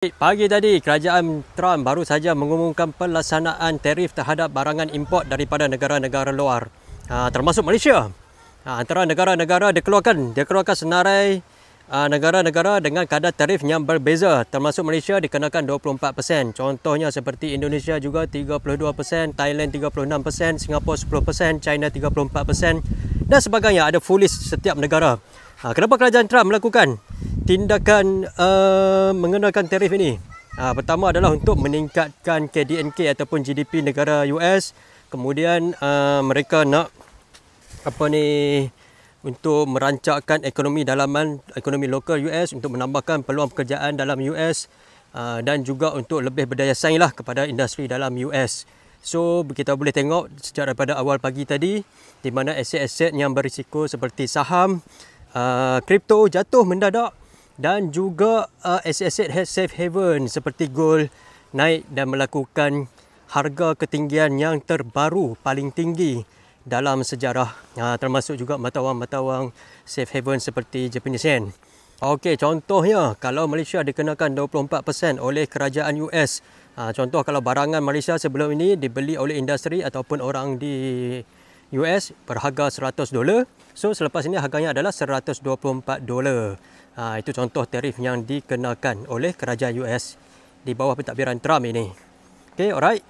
Pagi tadi, kerajaan Trump baru saja mengumumkan pelaksanaan tarif terhadap barangan import daripada negara-negara luar, termasuk Malaysia. Antara negara-negara dia keluarkan senarai negara-negara dengan kadar tarif yang berbeza, termasuk Malaysia dikenakan 24%. Contohnya seperti Indonesia juga 32%, Thailand 36%, Singapura 10%, China 34% dan sebagainya. Ada full list setiap negara. Kenapa kerajaan Trump melakukan tindakan mengenakan tarif ini? Pertama adalah untuk meningkatkan KDNK ataupun GDP negara US. Kemudian mereka nak untuk merancangkan ekonomi dalaman, ekonomi lokal US, untuk menambahkan peluang pekerjaan dalam US dan juga untuk lebih berdaya saing lah kepada industri dalam US. So kita boleh tengok sejak daripada awal pagi tadi di mana aset-aset yang berisiko seperti saham, kripto jatuh mendadak dan juga aset-aset safe haven seperti gold naik dan melakukan harga ketinggian yang terbaru paling tinggi dalam sejarah, termasuk juga mata wang safe haven seperti Japanese yen. Okey, contohnya kalau Malaysia dikenakan 24% oleh kerajaan US. Contoh kalau barangan Malaysia sebelum ini dibeli oleh industri ataupun orang di US berharga $100. So selepas ini harganya adalah $124. Itu contoh tarif yang dikenakan oleh kerajaan US di bawah pentadbiran Trump ini. Okay, alright.